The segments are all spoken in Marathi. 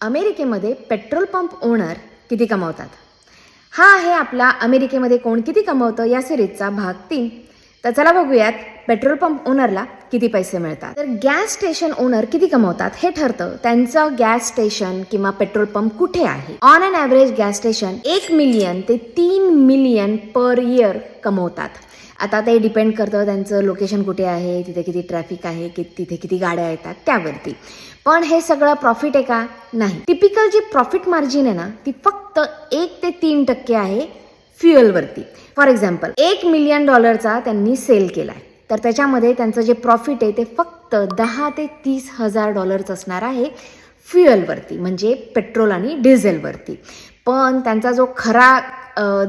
अमेरिकेमध्ये पेट्रोल पंप ओनर किती कमावतात? हा आहे आपला अमेरिकेमध्ये कोण किती कमवतं या सिरीजचा भाग 3. तर चला बघूयात पेट्रोल पंप ओनरला किती पैसे मिळतात. तर गॅस स्टेशन ओनर किती कमवतात हे ठरतं त्यांचं गॅस स्टेशन किंवा पेट्रोल पंप कुठे आहे. On an average gas station 1 million ते 3 मिलियन पर इयर कमवतात. आता ते डिपेंड करतं त्यांचं लोकेशन कुठे आहे, तिथे किती ट्रॅफिक आहे, तिथे किती गाड्या येतात त्यावरती. पण हे सगळं प्रॉफिट आहे का? नाही. टिपिकल जी प्रॉफिट मार्जिन आहे ना ती फक्त 1 ते 3% आहे फ्युएलवरती. फॉर एक्झाम्पल $1 मिलियन त्यांनी सेल केला आहे, तर त्याच्यामध्ये त्यांचं जे प्रॉफिट आहे ते फक्त $10,000 ते $30,000 असणार आहे फ्युएलवरती, म्हणजे पेट्रोल आणि डिझेलवरती. पण त्यांचा जो खरा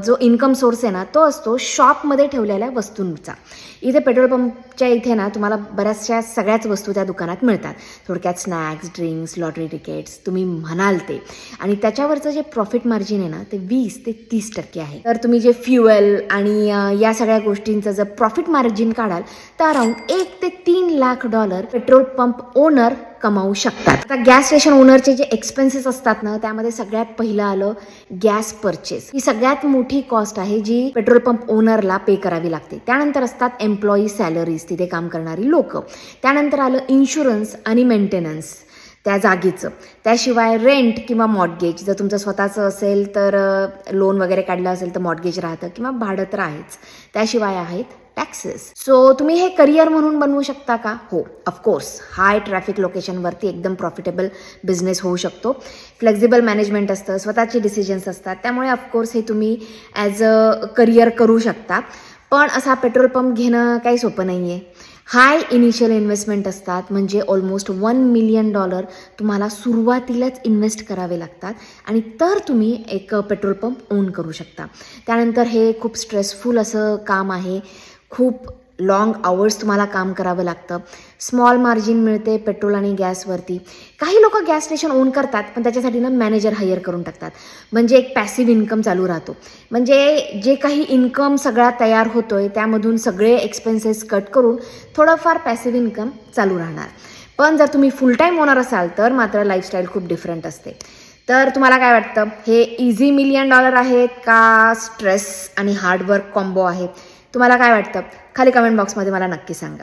जो इन्कम सोर्स आहे ना तो असतो शॉपमध्ये ठेवलेल्या वस्तूंचा. इथे पेट्रोल पंपच्या इथे ना तुम्हाला बऱ्याचशा सगळ्याच वस्तू त्या दुकानात मिळतात. थोडक्यात स्नॅक्स, ड्रिंक्स, लॉटरी तिकीट्स तुम्ही म्हणाल ते. आणि त्याच्यावरचं जे प्रॉफिट मार्जिन आहे ना ते 20 ते 30% आहे. तर तुम्ही जे फ्युएल आणि या सगळ्या गोष्टींचं जर प्रॉफिट मार्जिन काढाल तर अराउंड $1 ते $3 लाख पेट्रोल पंप ओनर कमावू शकतात. आता गॅस स्टेशन ओनरचे जे एक्सपेन्सेस असतात ना त्यामध्ये सगळ्यात पहिलं आलं गॅस परचेस. ही सगळ्यात मोठी कॉस्ट आहे जी पेट्रोल पंप ओनरला पे करावी लागते. त्यानंतर असतात एम्प्लॉई सॅलरीज, तिथे काम करणारी लोक. त्यानंतर आलं इन्शुरन्स आणि मेंटेनन्स त्या जागेचं. त्याशिवाय रेंट किंवा मॉर्टगेज, जर तुमचं स्वतःचं असेल तर लोन वगैरे काढलं असेल तर मॉर्टगेज राहतं किंवा भाडं तर आहेच. त्याशिवाय आहेत टॅक्सेस. सो तुम्ही हे करिअर म्हणून बनवू शकता का? हो, ऑफकोर्स. हाय ट्रॅफिक लोकेशनवरती एकदम प्रॉफिटेबल बिझनेस होऊ शकतो. फ्लेक्झिबल मॅनेजमेंट असतं, स्वतःचे डिसिजन्स असतात, त्यामुळे ऑफकोर्स हे तुम्ही ॲज अ करिअर करू शकता. पण असा पेट्रोल पंप घेणं काही सोपं नाही आहे. हाय इनिशियल इन्व्हेस्टमेंट असतात, म्हणजे ऑलमोस्ट $1 मिलियन तुम्हाला सुरुवातीलाच इन्व्हेस्ट करावे लागतात आणि तर तुम्ही एक पेट्रोल पंप ओन करू शकता. त्यानंतर हे खूप स्ट्रेसफुल असं काम आहे. खूप लॉंग आवर्स तुम्हाला काम करावं लागतं. स्मॉल मार्जिन मिळते पेट्रोल आणि गॅसवरती. काही लोक गॅस स्टेशन ओन करतात पण त्याच्यासाठी ना मॅनेजर हायर करून टाकतात, म्हणजे एक पॅसिव्ह इन्कम चालू राहतो. म्हणजे जे काही इन्कम सगळा तयार होतोय त्यामधून सगळे एक्सपेन्सेस कट करून थोडंफार पॅसिव्ह इन्कम चालू राहणार. पण जर तुम्ही फुल टाईम ओनर असाल तर मात्र लाईफस्टाईल खूप डिफरंट असते. तर तुम्हाला काय वाटतं, हे इझी $1 मिलियन आहेत का स्ट्रेस आणि हार्डवर्क कॉम्बो आहे? तुम्हाला काय वाटतं? खाली कमेंट बॉक्समध्ये मला नक्की सांगा.